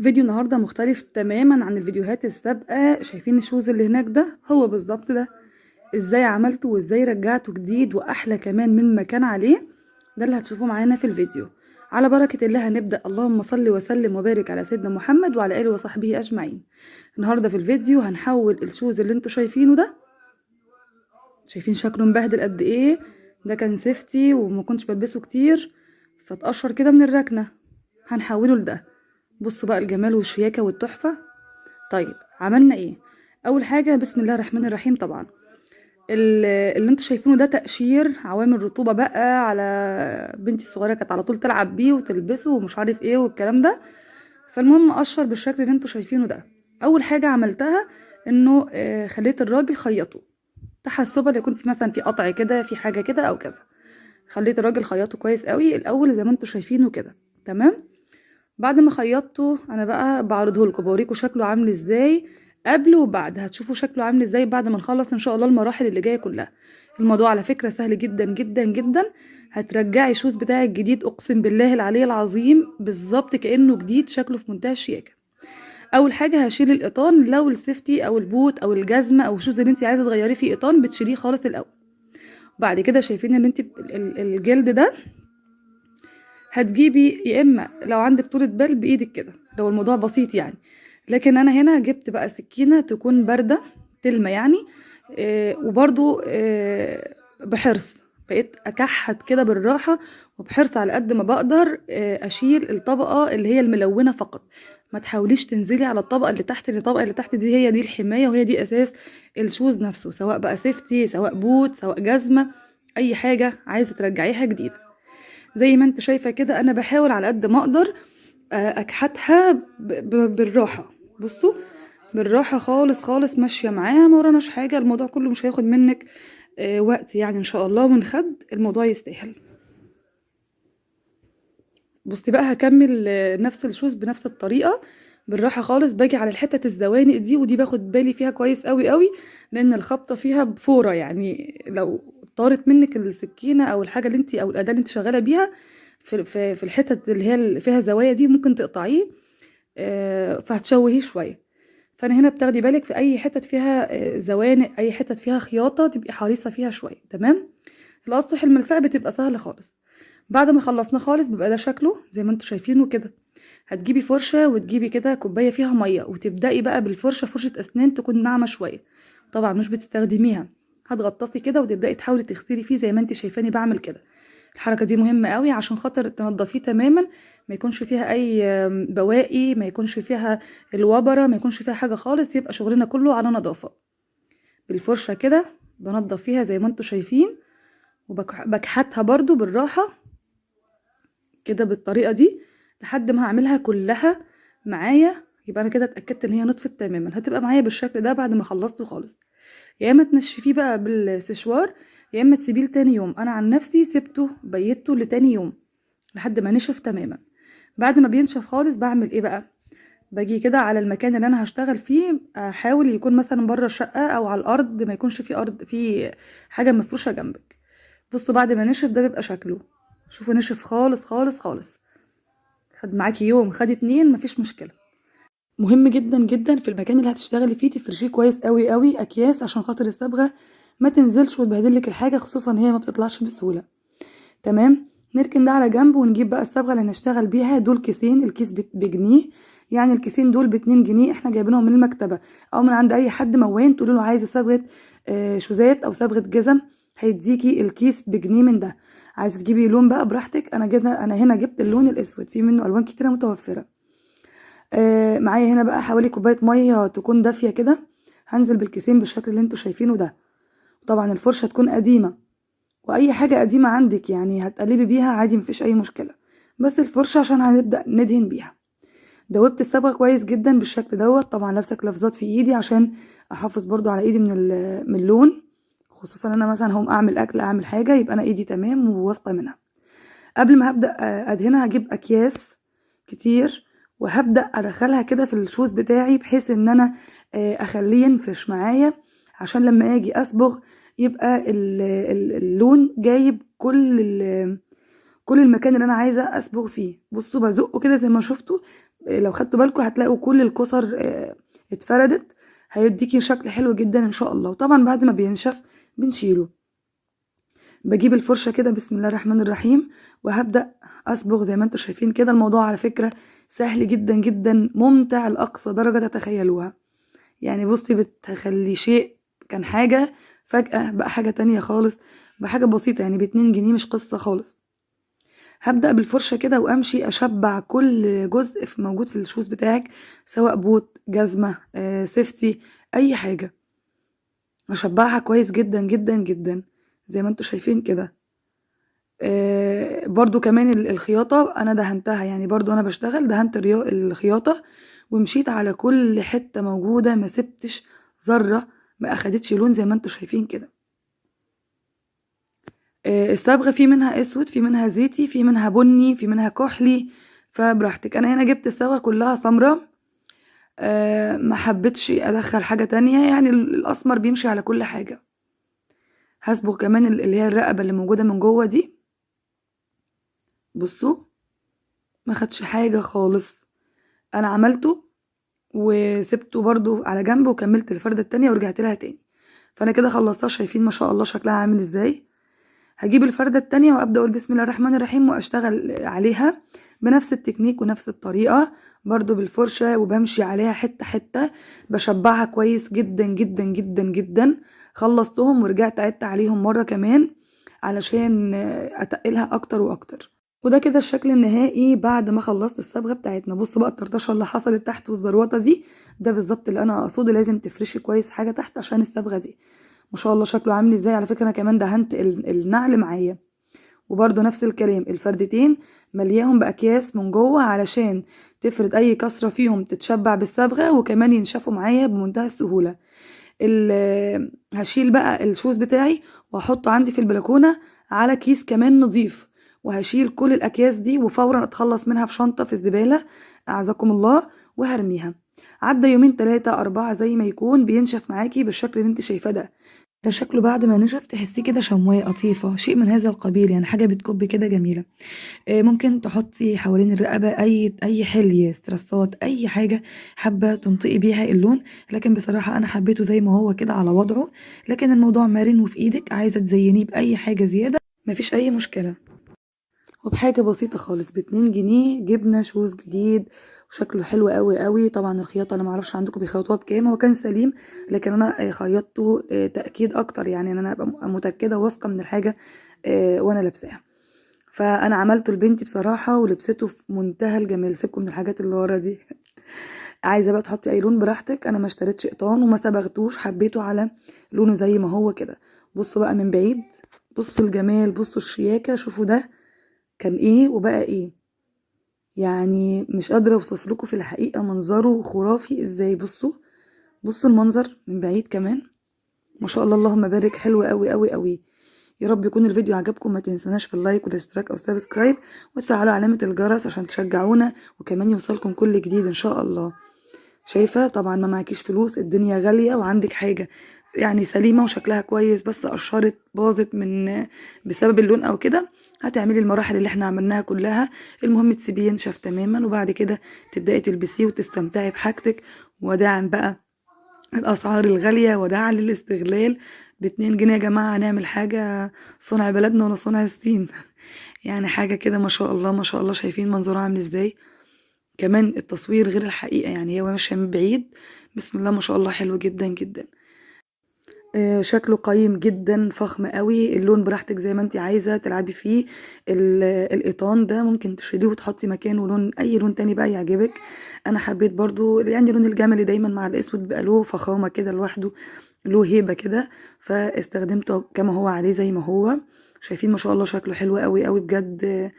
فيديو النهاردة مختلف تماما عن الفيديوهات السابقة. شايفين الشوز اللي هناك ده؟ هو بالظبط ده. ازاي عملته وازاي رجعته جديد واحلى كمان مما كان عليه، ده اللي هتشوفوه معانا في الفيديو. على بركة الله هنبدأ. اللهم صل وسلم وبارك على سيدنا محمد وعلى آله وصحبه أجمعين. النهاردة في الفيديو هنحول الشوز اللي انتوا شايفينه ده. شايفين شكله مبهدل قد ايه؟ ده كان سيفتي وما كنتش بلبسه كتير فتقشر كده من الركنة، هنحوله لده. بصوا بقى الجمال والشياكة والتحفة. طيب عملنا ايه؟ اول حاجة بسم الله الرحمن الرحيم. طبعا اللي انتوا شايفينه ده تقشير عوامل رطوبة بقى على بنتي الصغيرة، كانت على طول تلعب بيه وتلبسه ومش عارف ايه والكلام ده. فالمهم اقشر بالشكل اللي انتوا شايفينه ده. اول حاجة عملتها انه خليت الراجل خيطه تحسبا يكون في مثلا في قطع كده في حاجة كده او كذا. خليت الراجل خيطه كويس قوي الاول زي ما انتوا شايفينه كده. تمام. بعد ما خيطته انا بقى بعرضه لكم بوريكم شكله عامل ازاي قبل وبعد. هتشوفوا شكله عامل ازاي بعد ما نخلص ان شاء الله المراحل اللي جايه كلها. الموضوع على فكره سهل جدا جدا جدا. هترجعي الشوز بتاعك جديد، اقسم بالله العلي العظيم بالظبط كانه جديد، شكله في منتهى الشياكه. اول حاجه هشيل القطان، لو السيفتي او البوت او الجزمه او الشوز اللي انت عايزه تغيري فيه قطان بتشيليه خالص الاول. بعد كده شايفين ان انت الجلد ده هتجيبي يا اما لو عندك طولة بال بايدك كده لو الموضوع بسيط يعني. لكن انا هنا جبت بقى سكينة تكون باردة تلمة يعني. وبرضو بحرص بقيت اكحت كده بالراحة وبحرص على قد ما بقدر اشيل الطبقة اللي هي الملونة فقط. ما تحاوليش تنزلي على الطبقة اللي تحت، الطبقة اللي تحت دي هي دي الحماية وهي دي اساس الشوز نفسه، سواء بقى سيفتي سواء بوت سواء جزمة، اي حاجة عايزة ترجعيها جديدة. زي ما انت شايفة كده انا بحاول على قد ما اقدر اكحتها بالراحة. بصوا بالراحة خالص خالص ماشية معاها، ما وراناش حاجة، الموضوع كله مش هياخد منك وقت يعني ان شاء الله، ونخد الموضوع يستاهل. بصي بقى هكمل نفس الشوز بنفس الطريقة بالراحة خالص. باجي على الحتة الزوانق دي ودي باخد بالي فيها كويس قوي قوي، لان الخبطة فيها بفورة يعني لو طارت منك السكينة او الحاجة اللي انت او الأداة اللي انت شغالة بيها في الحتت اللي هي اللي فيها زوايا دي ممكن تقطعيه فهتشوهيه شوية. فانا هنا بتاخدي بالك في اي حتت فيها زوانق، اي حتت فيها خياطة تبقي حريصة فيها شوية. تمام. الاسطح الملساء بتبقى سهلة خالص. بعد ما خلصنا خالص بيبقى ده شكله زي ما انتوا شايفينه كده. هتجيبي فرشة وتجيبي كده كوباية فيها مية وتبدأي بقى بالفرشة، فرشة اسنان تكون ناعمة شوية، طبعا مش بتستخدميها. هتغطسي كده وتبدأي تحاولي تغسلي فيه زي ما انت شايفاني بعمل كده. الحركة دي مهمة قوي عشان خاطر تنضفيه تماما، ما يكونش فيها اي بواقي، ما يكونش فيها الوبرة، ما يكونش فيها حاجة خالص، يبقى شغلنا كله على نظافة. بالفرشة كده بنضف فيها زي ما انتوا شايفين، وبكحتها برضو بالراحة كده بالطريقة دي لحد ما هعملها كلها معايا. يبقى انا كده اتأكدت ان هي نطفت تماما. هتبقى معايا بالشكل ده بعد ما خلصته خالص. يا اما تنشفيه بقى بالسشوار يا اما تسيبيه لتاني يوم. انا عن نفسي سبته بيته لتاني يوم لحد ما نشف تماما. بعد ما بينشف خالص بعمل ايه بقى؟ باجي كده على المكان اللي انا هشتغل فيه، احاول يكون مثلا بره الشقة او على الارض، ما يكونش في ارض في حاجة مفروشة جنبك. بصوا بعد ما نشف ده بيبقى شكله. شوفوا نشف خالص خالص خالص. خد معاكي يوم خد اتنين مفيش مشكلة. مهم جدا جدا في المكان اللي هتشتغلي فيه تفرشيه كويس قوي قوي اكياس عشان خاطر الصبغة ما تنزلش وتبهدلك الحاجة، خصوصا هي ما بتطلعش بسهولة. تمام. نركن ده على جنب ونجيب بقى الصبغة اللي هنشتغل بيها. دول كيسين، الكيس بجنيه، يعني الكيسين دول ب2 جنيه. احنا جايبينهم من المكتبة او من عند اي حد موان، تقولوا له عايزة صبغة شوزات او صبغة جزم، هيديكي الكيس بجنيه من ده. عايزة تجيبي لون بقى براحتك. انا هنا جبت اللون الاسود، في منه الوان كتيرة متوفرة. معايا هنا بقى حوالي كوباية مية تكون دافية كده. هنزل بالكيسين بالشكل اللي انتوا شايفينه ده. طبعا الفرشة تكون قديمة، واي حاجة قديمة عندك يعني هتقلبي بيها عادي مفيش اي مشكلة، بس الفرشة عشان هنبدأ ندهن بيها. دوبت الصبغة كويس جدا بالشكل دوت. طبعا لابسه كلافزات في ايدي عشان احافظ برضو على ايدي من اللون، خصوصا انا مثلا هقوم اعمل اكل اعمل حاجة يبقى انا ايدي تمام وواثقة منها. قبل ما هبدأ ادهنها هجيب اكياس كتير وهبدأ ادخلها كده في الشوز بتاعي بحيث ان انا اخليه ينفش معايا، عشان لما اجي اصبغ يبقى اللون جايب كل المكان اللي انا عايزه اصبغ فيه. بصوا بزقه كده زي ما شفتوا لو خدتوا بالكم هتلاقوا كل الكسر اتفردت، هيديكي شكل حلو جدا ان شاء الله. وطبعا بعد ما بينشف بنشيله. بجيب الفرشة كده بسم الله الرحمن الرحيم وهبدأ أصبغ زي ما انتوا شايفين كده. الموضوع على فكرة سهل جدا جدا، ممتع لأقصى درجة تتخيلوها. يعني بصي بتخلي شيء كان حاجة فجأة بقى حاجة تانية خالص، بحاجة بسيطة يعني ب2 جنيه، مش قصة خالص. هبدأ بالفرشة كده وأمشي أشبع كل جزء موجود في الشوز بتاعك، سواء بوت، جزمة، سيفتي، أي حاجة. أشبعها كويس جدا جدا جدا زي ما انتوا شايفين كده. برضو كمان الخياطة أنا دهنتها، يعني برضو أنا بشتغل دهنت الخياطة ومشيت على كل حتة موجودة، ما سبتش ذرة ما أخدتش لون زي ما انتوا شايفين كده. الصبغة في منها أسود، في منها زيتي، في منها بني، في منها كحلي، فبراحتك. أنا هنا جبت الصبغة كلها سمرة، ما حبيتش أدخل حاجة تانية، يعني الأسمر بيمشي على كل حاجة. هصبغ كمان اللي هي الرقبة اللي موجودة من جوه دي، بصوا ما خدش حاجة خالص. انا عملته وسبته برضو على جنب وكملت الفردة التانية ورجعت لها تاني. فانا كده خلصتها، شايفين ما شاء الله شكلها عامل ازاي. هجيب الفردة التانية وابدأ اقول بسم الله الرحمن الرحيم واشتغل عليها بنفس التكنيك ونفس الطريقة، برضو بالفرشة، وبمشي عليها حتة حتة، بشبعها كويس جدا جدا جدا جدا. خلصتهم ورجعت عدت عليهم مرة كمان علشان اتقلها اكتر واكتر. وده كده الشكل النهائي بعد ما خلصت الصبغه بتاعتنا. بصوا بقى الطرطشه اللي حصلت تحت والزروطه دي، ده بالظبط اللي انا اقصده. لازم تفرشي كويس حاجه تحت عشان الصبغه دي. ما شاء الله شكله عامل ازاي. على فكره انا كمان دهنت النعل معايا، وبرده نفس الكلام الفردتين ملياهم باكياس من جوه علشان تفرد اي كسره فيهم تتشبع بالصبغه، وكمان ينشفوا معايا بمنتهى السهوله. هشيل بقى الشوز بتاعي واحطه عندي في البلكونه على كيس كمان نظيف، وهشيل كل الاكياس دي وفورا اتخلص منها في شنطه في الزباله اعزكم الله، وهرميها. عدى يومين 3 4 زي ما يكون بينشف معاكي بالشكل اللي انت شايفاه ده شكله بعد ما نشف تحسيه كده شمواء قطيفة، شيء من هذا القبيل، يعني حاجة بتكب كده جميلة. ممكن تحطي حوالين الرقبة أي حلي، استرسات، أي حاجة حابة تنطقي بيها اللون. لكن بصراحة أنا حبيته زي ما هو كده على وضعه، لكن الموضوع مرن وفي إيدك، عايزة تزينيه بأي حاجة زيادة مفيش أي مشكلة. وبحاجة بسيطة خالص ب2 جنيه جبنا شوز جديد وشكله حلو قوي قوي. طبعا الخياطة انا معرفش عندكم بيخيطوها بكام، هو كان سليم لكن انا خيطته تأكيد اكتر، يعني ان انا ابقى متأكدة واثقة من الحاجة وانا لابساها. فانا عملته لبنتي بصراحة ولبسته في منتهى الجمال. سيبكم من الحاجات اللي ورا دي. عايزة بقى تحطي اي لون براحتك، انا ما اشتريتش قطان وما صبغتوش، حبيته على لونه زي ما هو كده. بصوا بقى من بعيد، بصوا الجمال، بصوا الشياكة، شوفوا ده كان ايه وبقى ايه. يعني مش قادرة اوصف لكم في الحقيقة منظره خرافي ازاي. بصوا المنظر من بعيد كمان، ما شاء الله اللهم بارك، حلو قوي قوي قوي. يا رب يكون الفيديو عجبكم، ما تنسوناش في اللايك والاشتراك او سبسكرايب وتفعلوا علامة الجرس عشان تشجعونا وكمان يوصلكم كل جديد ان شاء الله. شايفة طبعا ما معكيش فلوس، الدنيا غالية، وعندك حاجة يعني سليمة وشكلها كويس بس قشرت باظت بسبب اللون او كده، هتعملي المراحل اللي احنا عملناها كلها. المهم تسيبيه ينشف تماما وبعد كده تبدأي تلبسيه وتستمتعي بحاجتك. وداعا بقى الاسعار الغالية، وداعا للاستغلال. ب2 جنيه يا جماعة هنعمل حاجة صنع بلدنا ولا صنع الصين. يعني حاجة كده ما شاء الله ما شاء الله. شايفين منظرها عامل ازاي؟ كمان التصوير غير الحقيقة، يعني هي ماشية من بعيد بسم الله ما شاء الله حلو جدا جدا. شكله قيم جدا، فخم قوي، اللون براحتك زي ما انت عايزة تلعبي فيه. القيطان ده ممكن تشيليه وتحطي مكانه لون، اي لون تاني بقى يعجبك. انا حبيت برضو يعني لون الجملي دايما مع الاسود بيبقى له فخامة كده لوحده، له هيبة كده، فاستخدمته كما هو عليه زي ما هو. شايفين ما شاء الله شكله حلو قوي قوي بجد.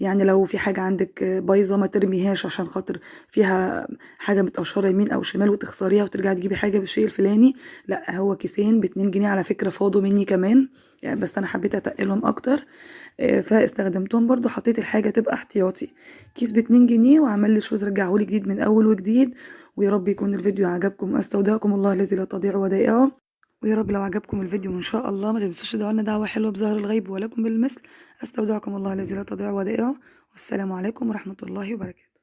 يعني لو في حاجة عندك بايظة ما ترميهاش عشان خاطر فيها حاجة متقشرة يمين او شمال وتخسريها وترجعي تجيبي حاجة بالشيء الفلاني. لا، هو كيسين ب2 جنيه على فكرة، فاضوا مني كمان يعني، بس انا حبيت اتقلهم اكتر فاستخدمتهم برضو. حطيت الحاجة تبقى احتياطي. كيس ب2 جنيه وعمل لي شوز رجعهولي جديد من اول وجديد. ويا رب يكون الفيديو عجبكم، استودعكم الله الذي لا تضيع ودائعه. ويا رب لو عجبكم الفيديو ان شاء الله ما تنسوش تدعوا لنا دعوة حلوة بظهر الغيب ولكم بالمثل. استودعكم الله الذي لا تضيع ودائعه، والسلام عليكم ورحمة الله وبركاته.